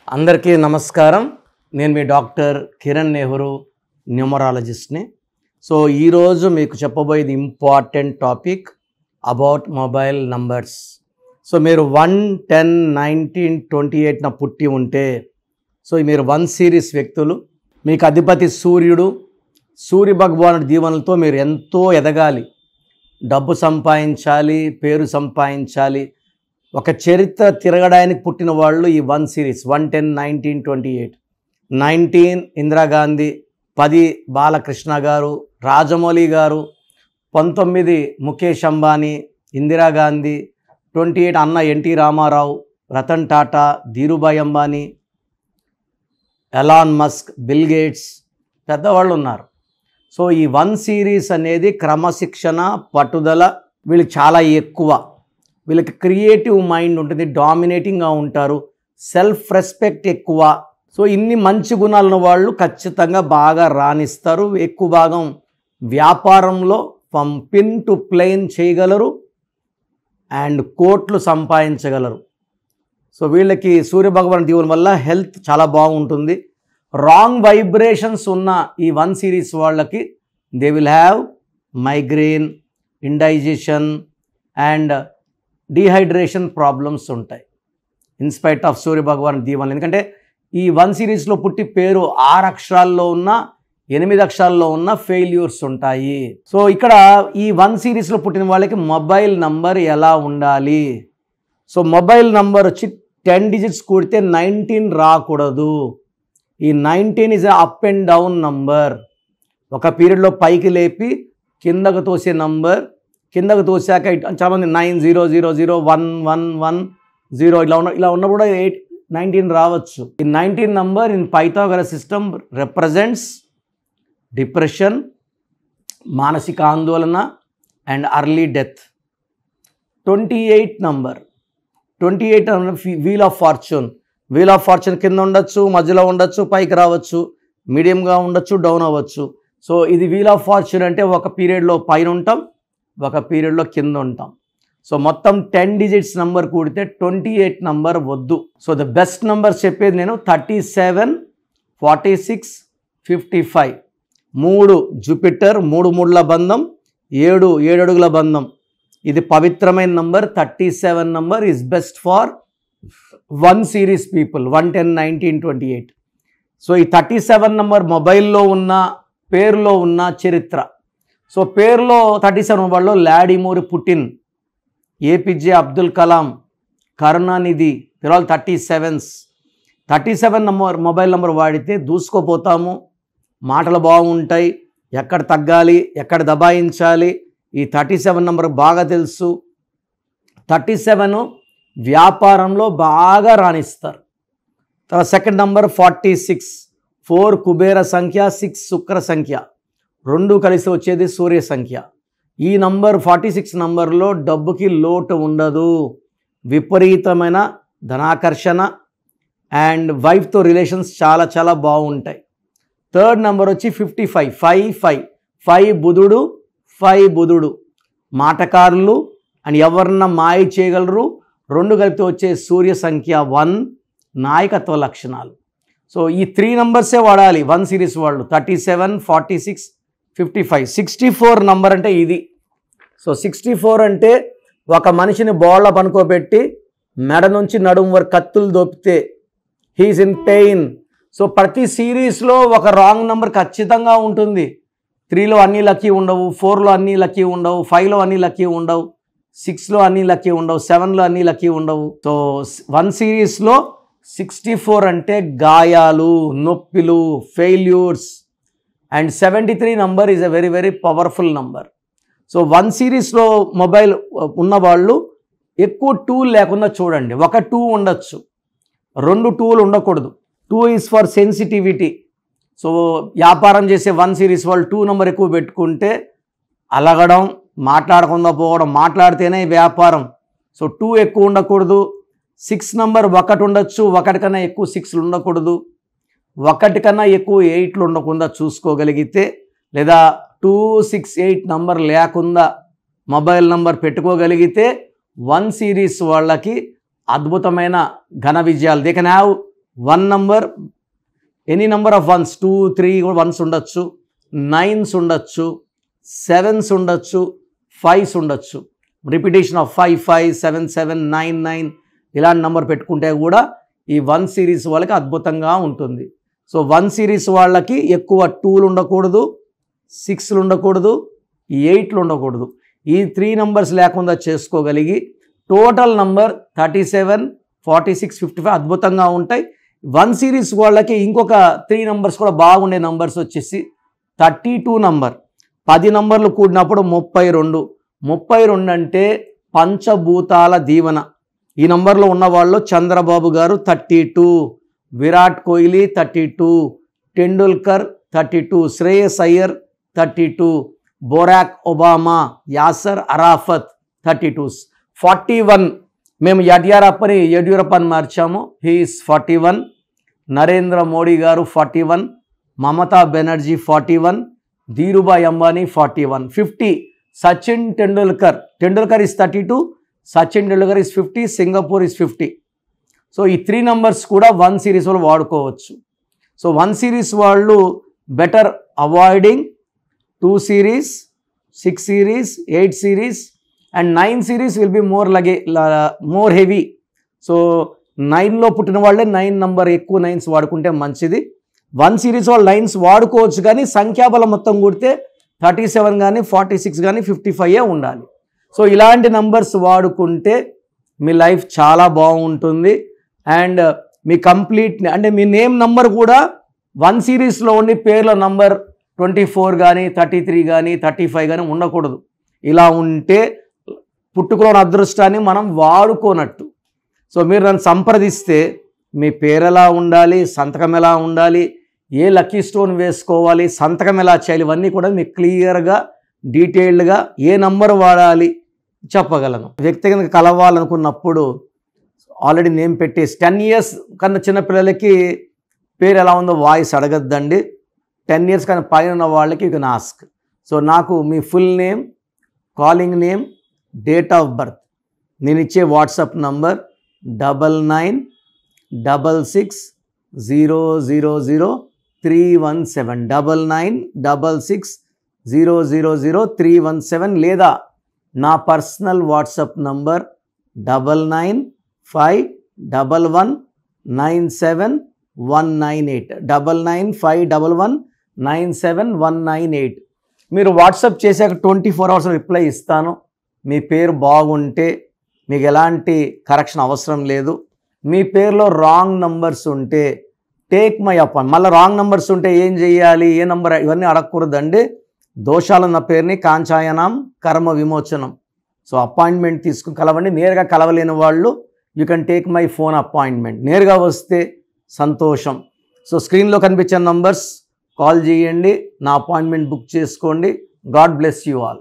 అందరికీ నమస్కారం. నేను మీ డాక్టర్ కిరణ్ నెహ్రూ, న్యూమరాలజిస్ట్ని. సో ఈరోజు మీకు చెప్పబోయేది important topic about mobile numbers. So మీరు 1, 10, 19, 28న పుట్టి ఉంటే మీరు 1 సిరీస్ వ్యక్తులు. మీకు అధిపతి సూర్యుడు. సూర్య భగవానుడి దీవెనలతో మీరు ఎంతో ఎదగాలి, డబ్బు సంపాదించాలి, పేరు సంపాదించాలి. ఒక చరిత్ర తిరగడానికి పుట్టిన వాళ్ళు ఈ 1 సిరీస్ 1, 10, 19, 28. 19 ఇందిరాగాంధీ, 10 బాలకృష్ణ గారు, రాజమౌళి గారు, 19 ముఖేష్ అంబానీ, ఇందిరాగాంధీ, 28 అన్న NT Rama Rao, Ratan Tata, Dhirubhai Ambani, Elon Musk, Bill Gates, పెద్దవాళ్ళు ఉన్నారు. సో ఈ 1 సిరీస్ అనేది క్రమశిక్షణ, పట్టుదల వీళ్ళకి చాలా ఎక్కువ. వీళ్ళకి క్రియేటివ్ మైండ్ ఉంటుంది, డామినేటింగ్గా ఉంటారు, సెల్ఫ్ రెస్పెక్ట్ ఎక్కువ. సో ఇన్ని మంచి గుణాలను వాళ్ళు ఖచ్చితంగా బాగా రాణిస్తారు. ఎక్కువ భాగం వ్యాపారంలో ఫ్రమ్ పిన్ టు ప్లేన్ చేయగలరు అండ్ కోట్లు సంపాదించగలరు. సో వీళ్ళకి సూర్యభగవాన్ దీవెన వల్ల హెల్త్ చాలా బాగుంటుంది. రాంగ్ వైబ్రేషన్స్ ఉన్న ఈ 1 సిరీస్ వాళ్ళకి they will have migraine, indigestion and dehydration problems ఉంటాయి ఇన్స్పైట్ ఆఫ్ సూర్యభగవాన్ దీవెన. ఎందుకంటే ఈ 1 సిరీస్లో పుట్టి పేరు 6 అక్షరాల్లో ఉన్న, 8 అక్షరాల్లో ఉన్న ఫెయిల్యూర్స్ ఉంటాయి. సో ఇక్కడ ఈ 1 సిరీస్లో పుట్టిన వాళ్ళకి మొబైల్ నంబర్ ఎలా ఉండాలి? సో మొబైల్ నంబర్ వచ్చి 10 డిజిట్స్ కూడితే 19 రాకూడదు. ఈ 19 is up and down number. ఒక పీరియడ్లో పైకి లేపి కిందకు తోసే నంబర్, కిందకు తోసాక చాలామంది 90001110 ఇలా ఉన్న కూడా 19 రావచ్చు. ఈ 19 number in Pythagoras system represents depression, మానసిక ఆందోళన and early death. 28 number, 28 wheel of fortune. Wheel of fortune కింద ఉండొచ్చు, మధ్యలో ఉండొచ్చు, పైకి రావచ్చు, మీడియంగా ఉండొచ్చు, డౌన్ అవ్వచ్చు. సో ఇది వీల్ ఆఫ్ ఫార్చ్యూన్ అంటే ఒక పీరియడ్లో పైన ఉంటాం, ఒక పీరియడ్లో కింద ఉంటాం. సో మొత్తం 10 డిజిట్స్ నంబర్ కూడితే 28 నంబర్ వద్దు. సో ద బెస్ట్ నంబర్ చెప్పేది నేను 37, 46, 55. 3 జూపిటర్, 3 ముళ్ళ బంధం, 7 అడుగుల బంధం. ఇది పవిత్రమైన number. 37 number is best for 1 series people, 1, 10, 19, 28. So ఈ 37 నంబర్ మొబైల్లో ఉన్న, పేరులో ఉన్న చరిత్ర. సో పేరులో 37 వాళ్ళలో Vladimir Putin, APJ Abdul Kalam, Karunanidhi, వీళ్ళు 37s. 37 నంబర్ మొబైల్ నెంబర్ వాడితే దూసుకోపోతాము, మాటలు బాగుంటాయి, ఎక్కడ తగ్గాలి, ఎక్కడ దబాయించాలి ఈ 37 నంబర్ బాగా తెలుసు. 37 వ్యాపారంలో బాగా రాణిస్తారు. తర్వాత సెకండ్ నంబర్ 46. 4 కుబేర సంఖ్య, 6 శుక్ర సంఖ్య, 2 కలిసి వచ్చేది సూర్య సంఖ్య. ఈ నంబర్ 46 నంబర్లో డబ్బుకి లోటు ఉండదు, విపరీతమైన ధనాకర్షణ అండ్ వైఫ్తో రిలేషన్స్ చాలా చాలా బాగుంటాయి. థర్డ్ నంబర్ వచ్చి 55. 5 బుధుడు, మాటకారులు అండ్ ఎవరన్నా మాయ చేయగలరు. 2 కలిపితే వచ్చే సూర్య సంఖ్య 1, నాయకత్వ లక్షణాలు. సో ఈ 3 నంబర్సే వాడాలి 1 సిరీస్ వాళ్ళు. 37, 46, 55. 64 నంబర్ అంటే ఇది. సో 64 అంటే ఒక మనిషిని బోళ్ళ పనుకోబెట్టి మెడ నుంచి నడుము వరకు కత్తులు దొప్పితే హీఈస్ ఇన్ పెయిన్. సో ప్రతి సిరీస్లో ఒక రాంగ్ నంబర్ ఖచ్చితంగా ఉంటుంది. 3లో అన్నీ లక్కీ ఉండవు, 4లో అన్నీ లక్కీ ఉండవు, 5లో అన్నీ లక్కీ ఉండవు, 6లో అన్నీ లక్కీ ఉండవు, 7లో అన్నీ లక్కీ ఉండవు. సో 1 సిరీస్లో 64 అంటే గాయాలు, నొప్పిలు, failures. And 73 number is a very very powerful number. So 1 సిరీస్లో మొబైల్ ఉన్నవాళ్ళు ఎక్కువ 2 లేకుండా చూడండి. ఒక 2 ఉండొచ్చు, 2 2లు ఉండకూడదు. 2 ఈజ్ ఫర్ సెన్సిటివిటీ. సో వ్యాపారం చేసే 1 సిరీస్ వాళ్ళు 2 నంబర్ ఎక్కువ పెట్టుకుంటే అలగడం, మాట్లాడకుండా పోవడం, మాట్లాడితేనే వ్యాపారం. సో 2 ఎక్కువ ఉండకూడదు. 6 నంబర్ 1 ఉండొచ్చు, 1 కన్నా ఎక్కువ 6లు ఉండకూడదు, 1 కన్నా ఎక్కువ 8లు ఉండకుండా చూసుకోగలిగితే, లేదా 2, 6, 8 నంబర్ లేకుండా మొబైల్ నంబర్ పెట్టుకోగలిగితే 1 సిరీస్ వాళ్ళకి అద్భుతమైన ఘన విజయాలు. They can have 1 number, any number of once, 2, 3 కూడా వన్స్ ఉండొచ్చు, 9s ఉండొచ్చు, 7s ఉండొచ్చు, 5s ఉండొచ్చు. రిపిటేషన్ ఆఫ్ 5, 5, 7, 7, 9, 9 ఇలాంటి నెంబర్ పెట్టుకుంటే కూడా ఈ 1 సిరీస్ వాళ్ళకి అద్భుతంగా ఉంటుంది. సో 1 సిరీస్ వాళ్ళకి ఎక్కువ 2లు ఉండకూడదు, 6లు ఉండకూడదు, 8లు ఉండకూడదు. ఈ 3 నంబర్స్ లేకుండా చేసుకోగలిగి టోటల్ నంబర్ 37, 46, 55 అద్భుతంగా ఉంటాయి. 1 సిరీస్ వాళ్ళకి ఇంకొక 3 నంబర్స్ కూడా బాగుండే నంబర్స్ వచ్చేసి 32 నంబర్. 10 నంబర్లు కూడినప్పుడు 32. 32 అంటే పంచభూతాల దీవెన. ఈ నంబర్లో ఉన్నవాళ్ళు చంద్రబాబు గారు 32, విరాట్ కోహ్లీ 32, టెండూల్కర్ 32, శ్రేయస్ అయ్యర్ 32, బొరాక్ ఒబామా, యాసర్ అరాఫత్ 32. 41 మేము యడ్యూరప్ప అని మార్చాము. హీఈస్ 41. నరేంద్ర మోడీ గారు 41, Mamata Banerjee 41, Dhirubhai Ambani 41. 50 Sachin Tendulkar is 32, Sachin Tendulkar is 50, Singapore is 50. So ఈ 3 నంబర్స్ కూడా 1 సిరీస్ వాళ్ళు వాడుకోవచ్చు. సో 1 సిరీస్ వాళ్ళు better avoiding 2 series, 6 series, 8 series and 9 series will be more heavy. So 9లో పుట్టిన వాళ్ళే 9 నంబర్ ఎక్కువ 9s వాడుకుంటే మంచిది. 1 సిరీస్ వాళ్ళు 9s వాడుకోవచ్చు, కానీ సంఖ్యాబలం మొత్తం కూడితే 37 కానీ 46 కానీ 55 ఉండాలి. సో ఇలాంటి నంబర్స్ వాడుకుంటే మీ లైఫ్ చాలా బాగుంటుంది. అండ్ మీ కంప్లీట్ అంటే మీ నేమ్ నంబర్ కూడా 1 సిరీస్లో ఉండి పేర్ల నంబర్ 24 కానీ 33 కానీ 35 కానీ ఉండకూడదు. ఇలా ఉంటే పుట్టుకలోని అదృష్టాన్ని మనం వాడుకోనట్టు. సో మీరు నన్ను సంప్రదిస్తే మీ పేరు ఎలా ఉండాలి, సంతకం ఎలా ఉండాలి, ఏ లక్కీ స్టోన్ వేసుకోవాలి, సంతకం ఎలా చేయాలి, ఇవన్నీ కూడా మీకు క్లియర్గా డీటెయిల్డ్గా ఏ నంబర్ వాడాలి చెప్పగలను. వ్యక్తిగతంగా కలవాలనుకున్నప్పుడు ఆల్రెడీ నేమ్ పెట్టేసి 10 years కన్నా చిన్నపిల్లలకి పేరు ఎలా ఉందో వాయిస్ అడగద్దండి. 10 years కన్నా పైన ఉన్న వాళ్ళకి యూ కెన్ ఆస్క్. సో నాకు మీ full name, calling name, date of birth, నేను ఇచ్చే వాట్సాప్ నంబర్ 9966000317 9966000317 లేదా నా పర్సనల్ వాట్సాప్ నంబర్ 9951197198 9951197198. మీరు వాట్సాప్ చేశాక 24 hours రిప్లై ఇస్తాను. మీ పేరు బాగుంటే మీకు ఎలాంటి కరెక్షన్ అవసరం లేదు. మీ పేరులో రాంగ్ నంబర్స్ ఉంటే టేక్ మై అపాయింట్. మళ్ళీ రాంగ్ నంబర్స్ ఉంటే ఏం చేయాలి, ఏ నంబర్, ఇవన్నీ అడగకూడదండి. దోషాలున్న పేరుని కాంచాయనం కర్మ విమోచనం. సో అపాయింట్మెంట్ తీసుకుని కలవండి. నేరుగా కలవలేని వాళ్ళు you can take my phone appointment. నేరుగా వస్తే సంతోషం. సో స్క్రీన్లో కనిపించే నంబర్స్ కాల్ చేయండి, నా అపాయింట్మెంట్ బుక్ చేసుకోండి. God bless you all.